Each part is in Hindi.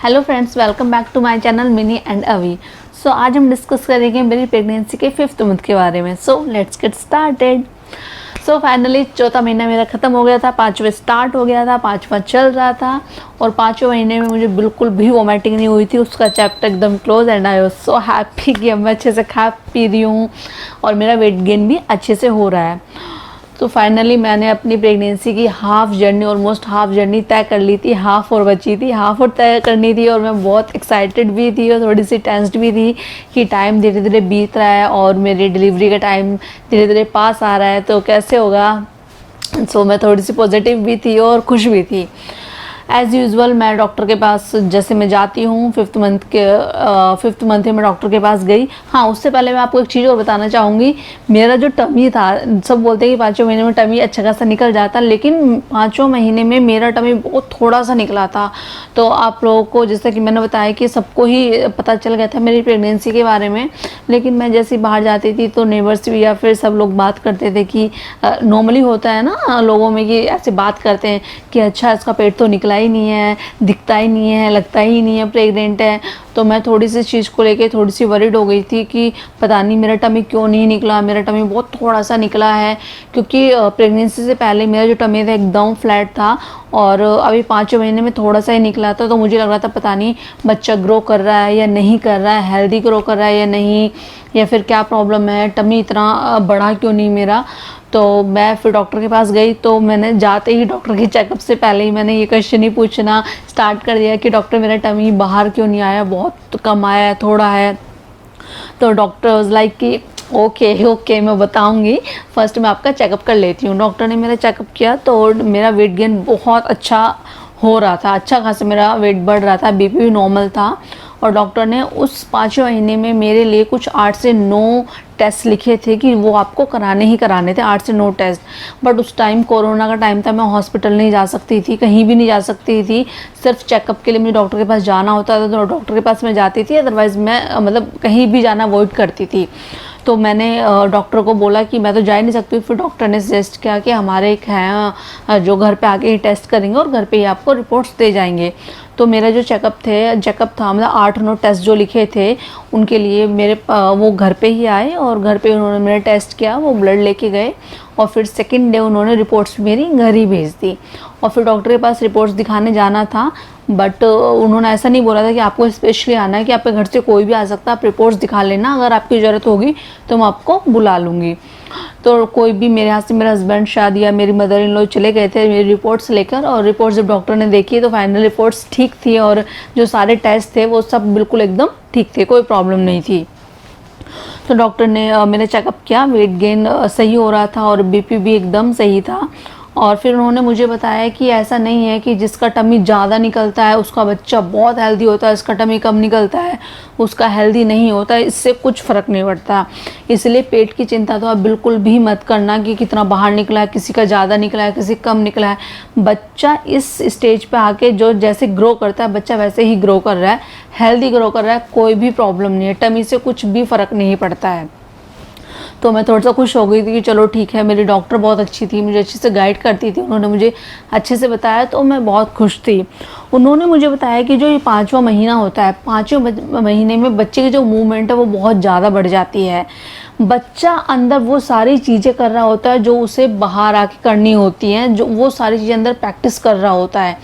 Hello friends, welcome back to my channel Mini and Avi. So आज हम डिस्कस करेंगे मेरी प्रेगनेंसी के 5th मंथ के बारे में। So let's get started. So finally चौथा महीना मेरा ख़त्म हो गया था, 5वां स्टार्ट हो गया था, 5वां चल रहा था और 5वें महीने में मुझे बिल्कुल भी वोमिटिंग नहीं हुई थी। उसका चैप्टर एकदम close and I was so happy कि अब मैं अच्छे से खा पी रही हूँ और मेरा वेट गेन भी अच्छे से हो रहा है। तो फाइनली मैंने अपनी प्रेगनेंसी की half journey, almost half journey तय कर ली थी। हाफ और बची थी, हाफ और तय करनी थी और मैं बहुत एक्साइटेड भी थी और थोड़ी सी टेंस्ड भी थी कि टाइम धीरे धीरे बीत रहा है और मेरी डिलीवरी का टाइम धीरे धीरे पास आ रहा है, तो कैसे होगा। सो मैं थोड़ी सी पॉजिटिव भी थी और खुश भी थी। एज़ यूजुअल मैं डॉक्टर के पास जैसे मैं जाती हूँ 5th मंथ में मैं डॉक्टर के पास गई। हाँ, उससे पहले मैं आपको एक चीज़ और बताना चाहूँगी। मेरा जो टमी था, सब बोलते हैं कि 5वें महीने में टमी अच्छा खासा निकल जाता, लेकिन 5वें महीने में मेरा टमी बहुत थोड़ा सा निकला था। तो आप लोगों को जैसे कि मैंने बताया कि सबको ही पता चल गया था मेरी प्रेगनेंसी के बारे में, लेकिन मैं जैसे बाहर जाती थी तो नेबर्स भी या फिर सब लोग बात करते थे कि नॉर्मली होता है ना लोगों में कि ऐसे बात करते हैं कि अच्छा इसका पेट तो निकला ही नहीं है, दिखता ही नहीं है, लगता ही नहीं है प्रेग्नेंट है। तो मैं थोड़ी सी चीज़ को लेके थोड़ी सी वरीड हो गई थी कि पता नहीं मेरा टमी क्यों नहीं निकला। मेरा टमी बहुत थोड़ा सा निकला है क्योंकि प्रेगनेंसी से पहले मेरा जो टमी था एकदम फ्लैट था और अभी 5वें महीने में थोड़ा सा ही निकला था। तो मुझे लग रहा था पता नहीं बच्चा ग्रो कर रहा है या नहीं कर रहा है, हेल्दी ग्रो कर रहा है या नहीं, या फिर क्या प्रॉब्लम है, टमी इतना बढ़ा क्यों नहीं मेरा। तो मैं फिर डॉक्टर के पास गई। तो मैंने जाते ही डॉक्टर के चेकअप से पहले ही मैंने ये क्वेश्चन ही पूछना स्टार्ट कर दिया कि डॉक्टर मेरा टमी बाहर क्यों नहीं आया, बहुत कम आया है, थोड़ा है। तो डॉक्टर वाज लाइक कि ओके मैं बताऊंगी, फर्स्ट मैं आपका चेकअप कर लेती हूँ। डॉक्टर ने मेरा चेकअप किया तो मेरा वेट गेन बहुत अच्छा हो रहा था, अच्छा खासा मेरा वेट बढ़ रहा था, बीपी भी नॉर्मल था। और डॉक्टर ने उस 5वें महीने में मेरे लिए कुछ 8 से 9 टेस्ट लिखे थे कि वो आपको कराने ही कराने थे, 8 से 9 टेस्ट। बट उस टाइम कोरोना का टाइम था, मैं हॉस्पिटल नहीं जा सकती थी, कहीं भी नहीं जा सकती थी। सिर्फ चेकअप के लिए मुझे डॉक्टर के पास जाना होता था तो डॉक्टर के पास मैं जाती थी, अदरवाइज़ मैं मतलब कहीं भी जाना अवॉइड करती थी। तो मैंने डॉक्टर को बोला कि मैं तो जा ही नहीं सकती। फिर डॉक्टर ने सजेस्ट किया कि हमारे एक हैं जो घर पे आके ही टेस्ट करेंगे और घर पे ही आपको रिपोर्ट्स दे जाएंगे। तो मेरा जो चेकअप था मतलब 8-9 टेस्ट जो लिखे थे उनके लिए मेरे वो घर पे ही आए और घर पे उन्होंने मेरा टेस्ट किया, वो ब्लड लेके गए और फिर सेकंड डे उन्होंने रिपोर्ट्स मेरी घर ही भेज दी। और फिर डॉक्टर के पास रिपोर्ट्स दिखाने जाना था, बट उन्होंने ऐसा नहीं बोला था कि आपको स्पेशली आना है, कि आपके घर से कोई भी आ सकता है, आप रिपोर्ट्स दिखा लेना, अगर आपकी ज़रूरत होगी तो मैं आपको बुला लूँगी। तो कोई भी मेरे यहाँ से, मेरा हस्बैंड शायद या मेरी मदर इन लॉ चले गए थे मेरी रिपोर्ट्स लेकर, और रिपोर्ट्स जब डॉक्टर ने देखी तो फाइनल रिपोर्ट्स ठीक थी और जो सारे टेस्ट थे वो सब बिल्कुल एकदम ठीक थे, कोई प्रॉब्लम नहीं थी। तो डॉक्टर ने मेरा चेकअप किया, वेट गेन सही हो रहा था और बीपी भी एकदम सही था। और फिर उन्होंने मुझे बताया कि ऐसा नहीं है कि जिसका टमी ज़्यादा निकलता है उसका बच्चा बहुत हेल्दी होता है, इसका टमी कम निकलता है उसका हेल्दी नहीं होता है, इससे कुछ फ़र्क नहीं पड़ता। इसलिए पेट की चिंता तो आप बिल्कुल भी मत करना कि कितना बाहर निकला है, किसी का ज़्यादा निकला है, किसी कम निकला है। बच्चा इस स्टेज पे आके जो जैसे ग्रो करता है बच्चा वैसे ही ग्रो कर रहा है, हेल्दी ग्रो कर रहा है, कोई भी प्रॉब्लम नहीं है, टमी से कुछ भी फ़र्क नहीं पड़ता है। तो मैं थोड़ा सा खुश हो गई थी कि चलो ठीक है, मेरी डॉक्टर बहुत अच्छी थी, मुझे अच्छे से गाइड करती थी, उन्होंने मुझे अच्छे से बताया, तो मैं बहुत खुश थी। उन्होंने मुझे बताया कि जो ये 5वां महीना होता है, 5वें महीने में बच्चे की जो मूवमेंट है वो बहुत ज़्यादा बढ़ जाती है। बच्चा अंदर वो सारी चीज़ें कर रहा होता है जो उसे बाहर आके करनी होती हैं, जो वो सारी चीज़ें अंदर प्रैक्टिस कर रहा होता है,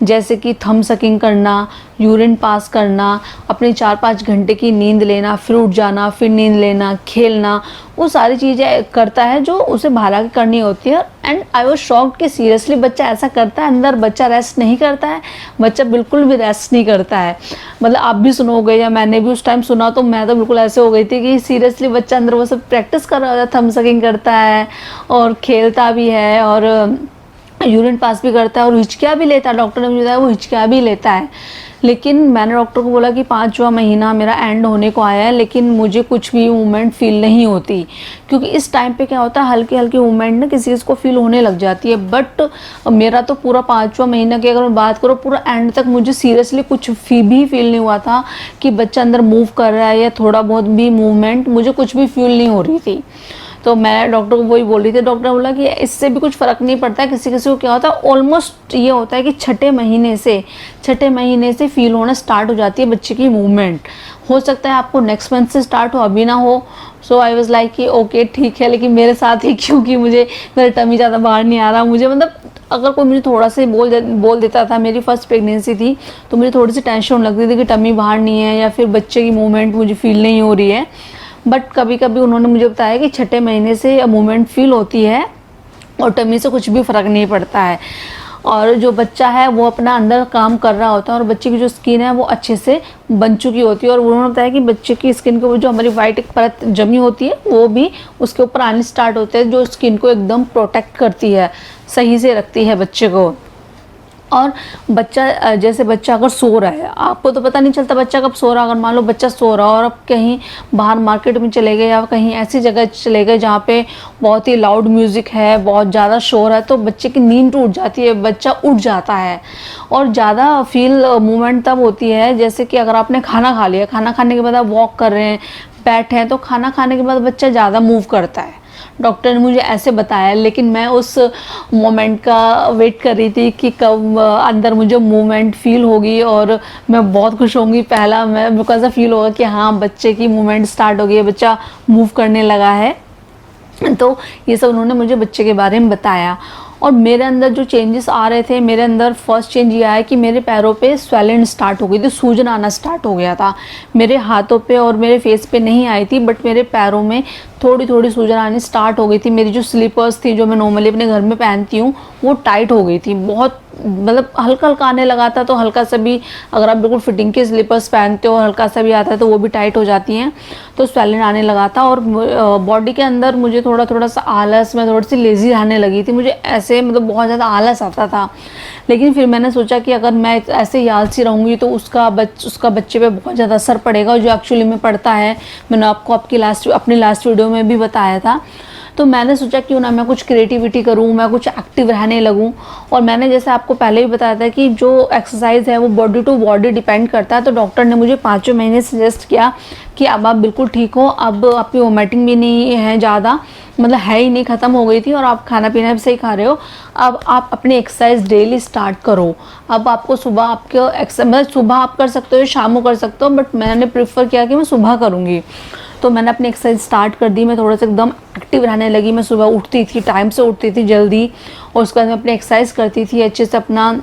जैसे कि थंब सकिंग करना, यूरिन पास करना, अपनी 4-5 घंटे की नींद लेना, फिर उठ जाना, फिर नींद लेना, खेलना, वो सारी चीज़ें करता है जो उसे बाहर आके करनी होती है। एंड आई वाज शॉक्ड कि सीरियसली बच्चा ऐसा करता है, अंदर बच्चा रेस्ट नहीं करता है, बच्चा बिल्कुल भी रेस्ट नहीं करता है। मतलब आप भी सुनोगे या मैंने भी उस टाइम सुना तो मैं तो बिल्कुल ऐसे हो गई थी कि सीरियसली बच्चा अंदर वो सब प्रैक्टिस कर रहा होता है, थंब सकिंग करता है और खेलता भी है और यूरिन पास भी करता है और हिचकिया भी लेता है। डॉक्टर ने मुझे बताया वो हिचकिया भी लेता है। लेकिन मैंने डॉक्टर को बोला कि 5वां महीना मेरा एंड होने को आया है, लेकिन मुझे कुछ भी मूवमेंट फील नहीं होती, क्योंकि इस टाइम पे क्या होता है हल्की हल्की मूवमेंट ना किसी को फील होने लग जाती है। बट मेरा तो पूरा 5वां महीना की अगर मैं बात करूँ पूरा एंड तक मुझे सीरियसली कुछ भी फील नहीं हुआ था कि बच्चा अंदर मूव कर रहा है या थोड़ा बहुत भी मूवमेंट, मुझे कुछ भी फील नहीं हो रही थी। तो मैं डॉक्टर को वही बोल रही थी, डॉक्टर बोला कि इससे भी कुछ फ़र्क नहीं पड़ता है, किसी किसी को क्या होता है ऑलमोस्ट ये होता है कि छठे महीने से फील होना स्टार्ट हो जाती है बच्चे की मूवमेंट। हो सकता है आपको नेक्स्ट मंथ से स्टार्ट हो, अभी ना हो। सो आई वाज लाइक कि ओके ठीक है, लेकिन मेरे साथ ही क्योंकि मुझे मेरा टमी ज़्यादा बाहर नहीं आ रहा, मुझे मतलब अगर कोई मुझे थोड़ा सा बोल देता था, मेरी फर्स्ट प्रेगनेंसी थी तो मुझे थोड़ी सी टेंशन लगती थी कि टमी बाहर नहीं है या फिर बच्चे की मूवमेंट मुझे फील नहीं हो रही है। बट कभी कभी उन्होंने मुझे बताया कि छठे महीने से मूवमेंट फील होती है और टमी से कुछ भी फ़र्क नहीं पड़ता है, और जो बच्चा है वो अपना अंदर काम कर रहा होता है और बच्चे की जो स्किन है वो अच्छे से बन चुकी होती है। और उन्होंने बताया कि बच्चे की स्किन के वो जो हमारी वाइट एक परत जमी होती है वो भी उसके ऊपर आने स्टार्ट होते हैं, जो स्किन को एकदम प्रोटेक्ट करती है, सही से रखती है बच्चे को। और बच्चा जैसे बच्चा अगर सो रहा है, आपको तो पता नहीं चलता बच्चा कब सो रहा है। अगर मान लो बच्चा सो रहा है और आप कहीं बाहर मार्केट में चले गए या कहीं ऐसी जगह चले गए जहाँ पे बहुत ही लाउड म्यूज़िक है, बहुत ज़्यादा शोर है, तो बच्चे की नींद टूट जाती है, बच्चा उठ जाता है। और ज़्यादा फील मूवमेंट तब होती है जैसे कि अगर आपने खाना खा लिया, खाना खाने के बाद आप वॉक कर रहे हैं, बैठे हैं, तो खाना खाने के बाद बच्चा ज़्यादा मूव करता है। डॉक्टर ने मुझे ऐसे बताया, लेकिन मैं उस मोमेंट का वेट कर रही थी कि कब अंदर मुझे मूवमेंट फील होगी और मैं बहुत खुश होंगी। पहला मैं मेरे ऐसा फील होगा कि हाँ बच्चे की मूवमेंट स्टार्ट हो गई है, बच्चा मूव करने लगा है। तो ये सब उन्होंने मुझे बच्चे के बारे में बताया। और मेरे अंदर जो चेंजेस आ रहे थे, मेरे अंदर फर्स्ट चेंज ये आया कि मेरे पैरों पे स्वेलिंग स्टार्ट हो गई थी, सूजन आना स्टार्ट हो गया था। मेरे हाथों पे और मेरे फेस पे नहीं आई थी, बट मेरे पैरों में थोड़ी थोड़ी सूजन आनी स्टार्ट हो गई थी। मेरी जो स्लीपर्स थी जो मैं नॉर्मली अपने घर में पहनती हूँ वो टाइट हो गई थी, बहुत मतलब हल्का हल्का आने लगा था। तो हल्का सा भी अगर आप बिल्कुल फिटिंग के स्लीपर्स पहनते हो और हल्का सा भी आता है तो वो भी टाइट हो जाती हैं, तो स्वेलिंग आने लगा था। और बॉडी के अंदर मुझे थोड़ा थोड़ा सा आलस, मैं थोड़ी सी लेज़ी रहने लगी थी, मुझे ऐसे मतलब बहुत ज़्यादा आलस आता था। लेकिन फिर मैंने सोचा कि अगर मैं ऐसे ही आलसी रहूँगी तो उसका बच्चे पे बहुत ज़्यादा असर पड़ेगा, जो एक्चुअली में पड़ता है। मैंने आपको अपनी लास्ट वीडियो में भी बताया था। तो मैंने सोचा क्यों ना मैं कुछ क्रिएटिविटी करूं, मैं कुछ एक्टिव रहने लगूं। और मैंने जैसे आपको पहले भी बताया था कि जो एक्सरसाइज है वो बॉडी टू बॉडी डिपेंड करता है। तो डॉक्टर ने मुझे 5 महीने सजेस्ट किया कि अब आप बिल्कुल ठीक हो, अब आपकी वोमिटिंग भी नहीं है ज़्यादा, मतलब है ही नहीं, ख़त्म हो गई थी, और आप खाना पीना भी सही खा रहे हो। अब आप अपनी एक्सरसाइज डेली स्टार्ट करो। अब आपको सुबह आपके मतलब सुबह आप कर सकते हो, शाम को कर सकते हो, बट मैंने प्रेफर किया कि मैं सुबह करूँगी। तो मैंने अपनी एक्सरसाइज स्टार्ट कर दी। मैं थोड़ा सा एकदम एक्टिव रहने लगी। मैं सुबह उठती थी, टाइम से उठती थी जल्दी, और उसके बाद मैं अपनी एक्सरसाइज करती थी, अच्छे से अपना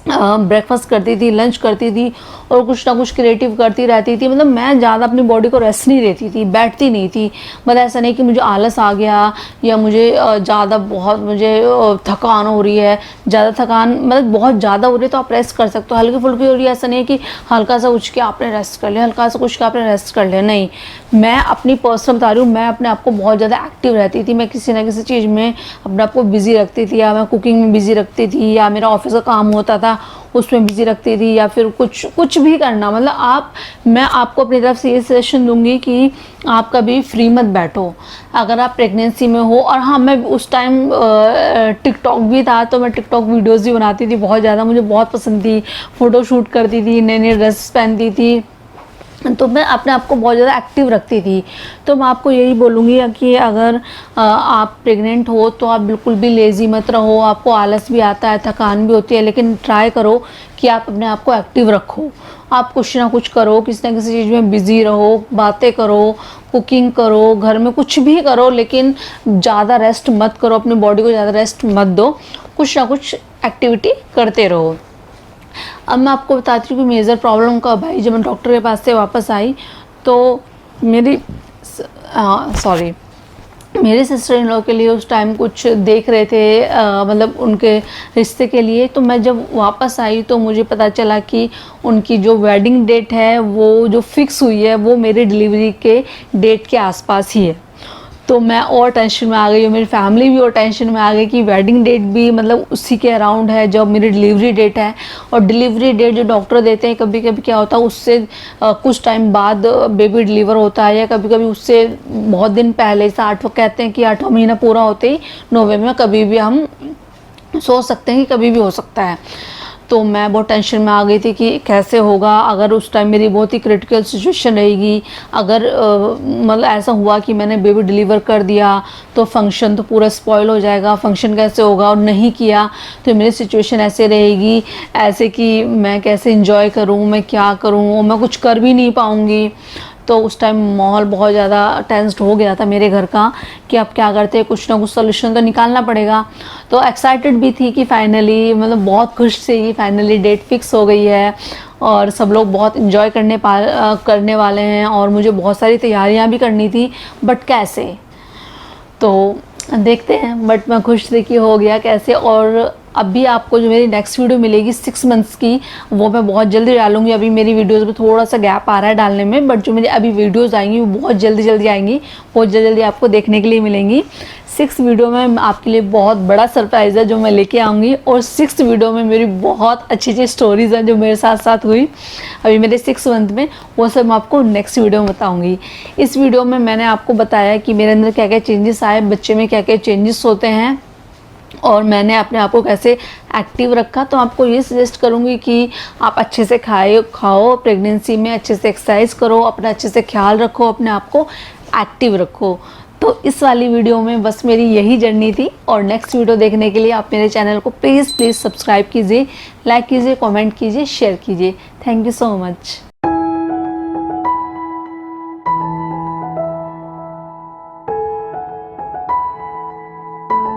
ब्रेकफास्ट करती थी, लंच करती थी, और कुछ ना कुछ क्रिएटिव करती रहती थी। मतलब मैं ज़्यादा अपनी बॉडी को रेस्ट नहीं देती थी, बैठती नहीं थी। मतलब ऐसा नहीं कि मुझे आलस आ गया या मुझे ज़्यादा बहुत मुझे थकान हो रही है, ज़्यादा थकान मतलब बहुत ज़्यादा हो रही है तो आप रेस्ट कर सकते हो, हल्की फुल्की हो रही है, ऐसा नहीं है कि हल्का सा उठ के आपने रेस्ट कर लिया, हल्का सा कुछ के आपने रेस्ट कर लिया, नहीं। मैं अपनी पर्सनल बता रही हूँ, मैं अपने आप को बहुत ज़्यादा एक्टिव रहती थी। मैं किसी ना किसी चीज़ में अपने आप को बिज़ी रखती थी, या मैं कुकिंग में बिज़ी रखती थी, या मेरा ऑफिस का काम होता था उसमें बिज़ी रखती थी, या फिर कुछ भी करना। मतलब मैं आपको अपनी तरफ से ये सजेशन दूंगी कि आप कभी फ्री मत बैठो अगर आप प्रेगनेंसी में हो। और हाँ, मैं उस टाइम टिकटॉक भी था तो मैं टिकटॉक वीडियोज़ भी बनाती थी बहुत ज़्यादा, मुझे बहुत पसंद थी, फ़ोटो शूट करती थी, नए नए ड्रेस पहनती थी, तो मैं अपने आप को बहुत ज़्यादा एक्टिव रखती थी। तो मैं आपको यही बोलूँगी कि अगर आप प्रेग्नेंट हो तो आप बिल्कुल भी लेज़ी मत रहो। आपको आलस भी आता है, थकान भी होती है, लेकिन ट्राई करो कि आप अपने आप को एक्टिव रखो। आप कुछ ना कुछ करो, किसी ना किसी चीज़ में बिज़ी रहो, बातें करो, कुकिंग करो, घर में कुछ भी करो, लेकिन ज़्यादा रेस्ट मत करो, अपनी बॉडी को ज़्यादा रेस्ट मत दो, कुछ ना कुछ एक्टिविटी करते रहो। अब मैं आपको बताती हूँ कि मेजर प्रॉब्लम कब आई। जब मैं डॉक्टर के पास से वापस आई तो मेरी मेरे सिस्टर इन लॉ के लिए उस टाइम कुछ देख रहे थे, मतलब उनके रिश्ते के लिए। तो मैं जब वापस आई तो मुझे पता चला कि उनकी जो वेडिंग डेट है वो जो फिक्स हुई है वो मेरे डिलीवरी के डेट के आसपास ही है। तो मैं और टेंशन में आ गई और मेरी फैमिली भी और टेंशन में आ गई कि वेडिंग डेट भी मतलब उसी के अराउंड है जब मेरी डिलीवरी डेट है। और डिलीवरी डेट जो डॉक्टर देते हैं, कभी कभी क्या होता है उससे कुछ टाइम बाद बेबी डिलीवर होता है, या कभी कभी उससे बहुत दिन पहले से कहते हैं कि 8वां महीना पूरा होते ही 9वें में कभी भी हम सोच सकते हैं कि कभी भी हो सकता है। तो मैं बहुत टेंशन में आ गई थी कि कैसे होगा, अगर उस टाइम मेरी बहुत ही क्रिटिकल सिचुएशन रहेगी, अगर मतलब ऐसा हुआ कि मैंने बेबी डिलीवर कर दिया तो फंक्शन तो पूरा स्पॉइल हो जाएगा, फंक्शन कैसे होगा, और नहीं किया तो मेरी सिचुएशन ऐसे रहेगी, ऐसे कि मैं कैसे इंजॉय करूँ, मैं क्या करूँ, मैं कुछ कर भी नहीं पाऊँगी। तो उस टाइम माहौल बहुत ज़्यादा टेंस्ड हो गया था मेरे घर का कि अब क्या करते हैं, कुछ ना कुछ सोल्यूशन तो निकालना पड़ेगा। तो एक्साइटेड भी थी कि फाइनली, मतलब बहुत खुश थी कि फाइनली डेट फिक्स हो गई है और सब लोग बहुत इन्जॉय करने वाले हैं, और मुझे बहुत सारी तैयारियां भी करनी थी, बट कैसे, तो देखते हैं। बट मैं खुश थी कि हो गया कैसे। और अभी आपको जो मेरी नेक्स्ट वीडियो मिलेगी 6 मंथ्स की, वो मैं बहुत जल्दी डालूंगी। अभी मेरी वीडियोस में थोड़ा सा गैप आ रहा है डालने में, बट जो मेरी अभी वीडियोस आएंगी वो बहुत जल्दी आएंगी, बहुत जल्दी आपको देखने के लिए मिलेंगी। 6 वीडियो में आपके लिए बहुत बड़ा सरप्राइज़ है जो मैं लेके आऊँगी, और 6 वीडियो में मेरी बहुत अच्छी स्टोरीज़ हैं जो मेरे साथ साथ हुई अभी मेरे 6 मंथ में, वो सब मैं आपको नेक्स्ट वीडियो में बताऊँगी। इस वीडियो में मैंने आपको बताया कि मेरे अंदर क्या क्या चेंजेस आए, बच्चे में क्या क्या चेंजेस होते हैं, और मैंने अपने आप को कैसे एक्टिव रखा। तो आपको ये सजेस्ट करूँगी कि आप अच्छे से खाओ, प्रेगनेंसी में अच्छे से एक्सरसाइज करो, अपना अच्छे से ख्याल रखो, अपने आप को एक्टिव रखो। तो इस वाली वीडियो में बस मेरी यही जर्नी थी, और नेक्स्ट वीडियो देखने के लिए आप मेरे चैनल को प्लीज़ सब्सक्राइब कीजिए, लाइक कीजिए, कमेंट कीजिए, शेयर कीजिए। Thank you so much.